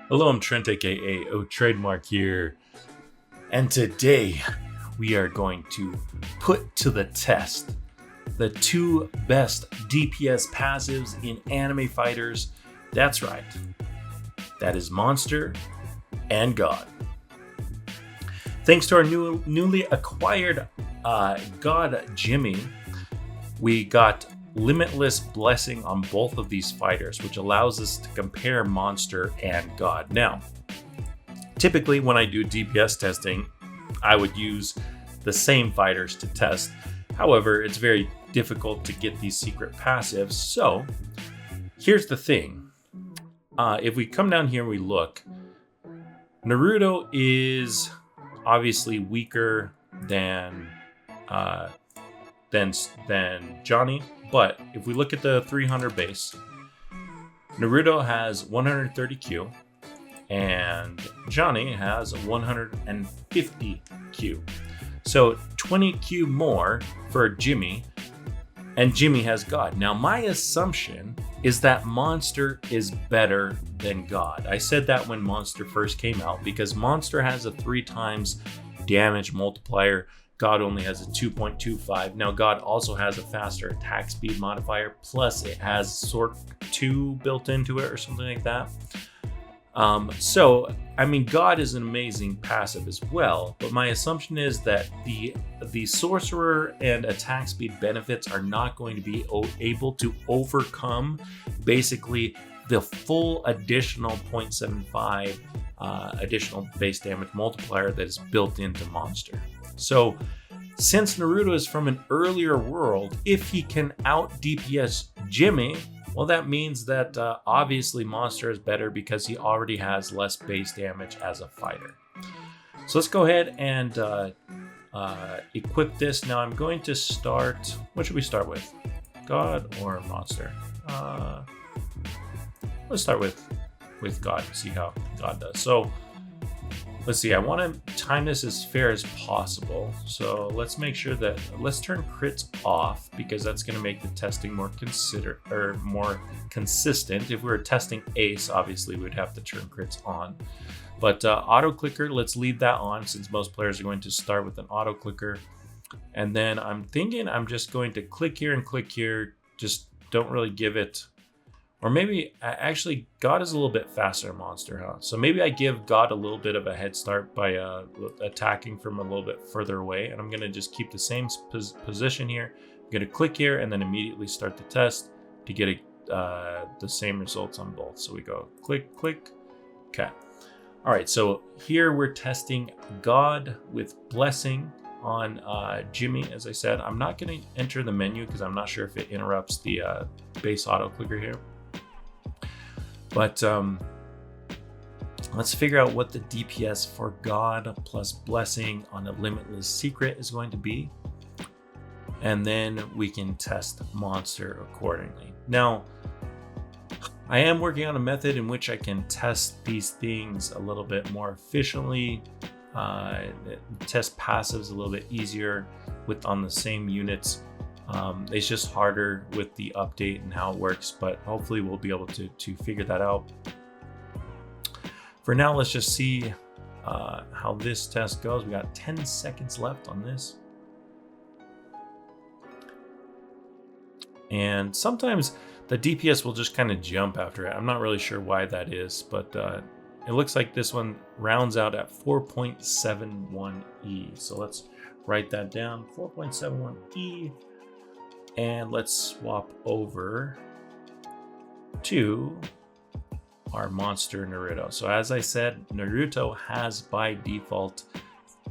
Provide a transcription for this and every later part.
Hello, I'm Trent, aka oTrademark here, and today we are going to put to the test the two best DPS passives in anime fighters. That's right, that is Monster and God. Thanks to our newly acquired God Jimmy, we got Limitless Blessing on both of these fighters, which allows us to compare Monster and God. Now, typically when I do DPS testing, I would use the same fighters to test. However, it's very difficult to get these secret passives. So here's the thing. If we come down here and we look, Naruto is obviously weaker than Johnny. But if we look at the 300 base, Naruto has 130 Q and Johnny has 150 Q. So 20 Q more for Jimmy, and Jimmy has God. Now, my assumption is that Monster is better than God. I said that when Monster first came out because Monster has a 3 times damage multiplier. God only has a 2.25. Now, God also has a faster attack speed modifier, plus it has Sort 2 built into it or something like that. So, I mean, God is an amazing passive as well, but my assumption is that the Sorcerer and attack speed benefits are not going to be able to overcome basically the full additional 0.75 additional base damage multiplier that is built into Monster. So, since Naruto is from an earlier world, if he can out DPS Jimmy, well, that means that obviously Monster is better because he already has less base damage as a fighter. So let's go ahead and equip this. Now I'm going to start, what should we start with? God or Monster? Let's start with God and see how God does. So let's see, I want to time this as fair as possible. So let's make sure that, let's turn crits off because that's going to make the testing more consistent. If we were testing Ace, obviously we'd have to turn crits on. But auto clicker, let's leave that on since most players are going to start with an auto clicker. And then I'm thinking I'm just going to click here and click here. Just don't really give it. Or maybe, actually, God is a little bit faster than Monster, huh? So maybe I give God a little bit of a head start by attacking from a little bit further away. And I'm going to just keep the same position here. I'm going to click here and then immediately start the test to get the same results on both. So we go click, click. Okay. All right, so here we're testing God with Blessing on Jimmy. As I said, I'm not going to enter the menu because I'm not sure if it interrupts the base auto clicker here. But let's figure out what the DPS for God plus Blessing on a Limitless Secret is going to be. And then we can test Monster accordingly. Now, I am working on a method in which I can test these things a little bit more efficiently. Test passives a little bit easier on the same units. It's just harder with the update and how it works, but hopefully we'll be able to figure that out. For now, let's just see how this test goes. We got 10 seconds left on this. And sometimes the DPS will just kind of jump after it. I'm not really sure why that is, but it looks like this one rounds out at 4.71E. So let's write that down, 4.71E. And let's swap over to our Monster Naruto. So as I said, Naruto has by default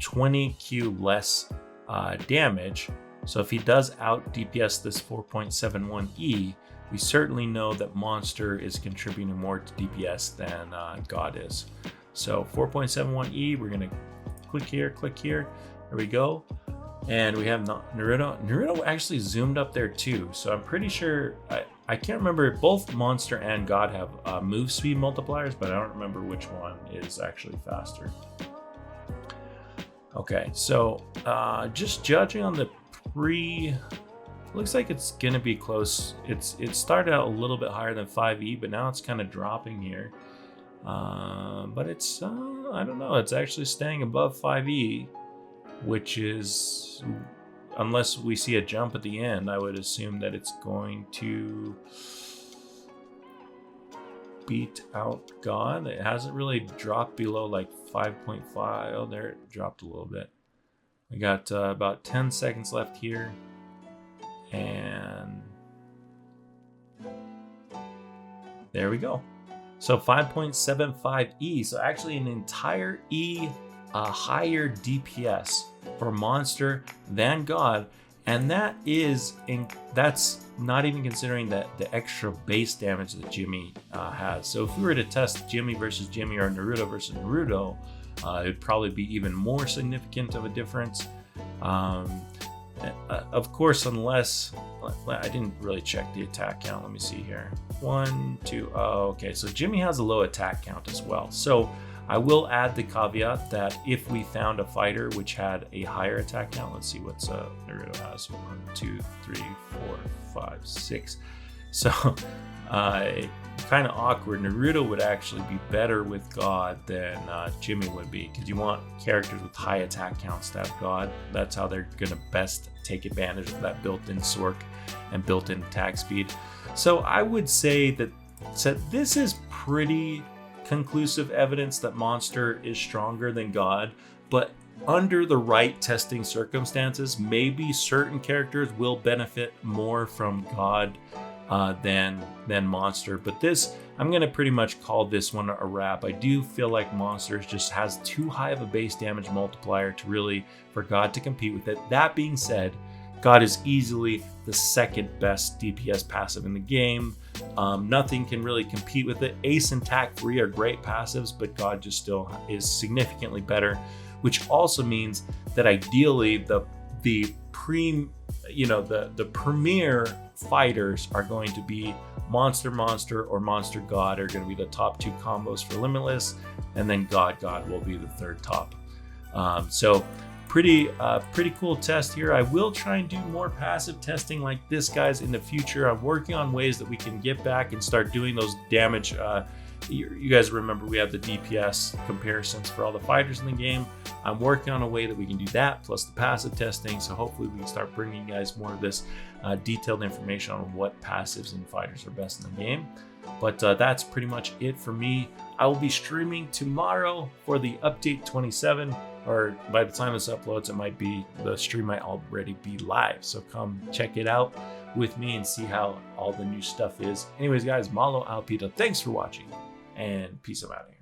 20 Q less damage. So if he does out DPS this 4.71E, we certainly know that Monster is contributing more to DPS than God is. So 4.71E, we're going to click here. There we go. And we have Naruto. Naruto actually zoomed up there too. So I'm pretty sure, I can't remember, both Monster and God have move speed multipliers, but I don't remember which one is actually faster. Okay, so just judging on the looks like it's gonna be close. It started out a little bit higher than 5E, but now it's kind of dropping here. But it's, I don't know, it's actually staying above 5E, which is, unless we see a jump at the end, I would assume that it's going to beat out God. It hasn't really dropped below like 5.5. Oh, there it dropped a little bit. We got about 10 seconds left here. And there we go. So 5.75E. So actually an entire E higher DPS for Monster than God. And that's not even considering the extra base damage that Jimmy has. So if we were to test Jimmy versus Jimmy or Naruto versus Naruto, it'd probably be even more significant of a difference. Of course, unless I didn't really check the attack count. Let me see here. 1, 2. Oh, okay. So Jimmy has a low attack count as well. So I will add the caveat that if we found a fighter which had a higher attack count, let's see what Naruto has. 1, 2, 3, 4, 5, 6. So kind of awkward. Naruto would actually be better with God than Jimmy would be, because you want characters with high attack counts to have God. That's how they're going to best take advantage of that built-in Sork and built-in attack speed. So I would say that this is pretty conclusive evidence that Monster is stronger than God, but under the right testing circumstances, maybe certain characters will benefit more from God than Monster. But this, I'm going to pretty much call this one a wrap. I do feel like Monster just has too high of a base damage multiplier for God to compete with it. That being said, God is easily the second best DPS passive in the game. Nothing can really compete with it. Ace and Tac Free are great passives, but God just still is significantly better, which also means that ideally the premier fighters are going to be Monster or Monster God are going to be the top two combos for Limitless, and then God will be the third top. So pretty cool test here. I will try and do more passive testing like this, guys, in the future. I'm working on ways that we can get back and start doing those damage. You guys remember we have the DPS comparisons for all the fighters in the game. I'm working on a way that we can do that, plus the passive testing. So hopefully we can start bringing you guys more of this detailed information on what passives and fighters are best in the game. But that's pretty much it for me. I will be streaming tomorrow for the update 27, or by the time this uploads, the stream might already be live. So come check it out with me and see how all the new stuff is. Anyways, guys, Malo Alpita, thanks for watching, and peace out.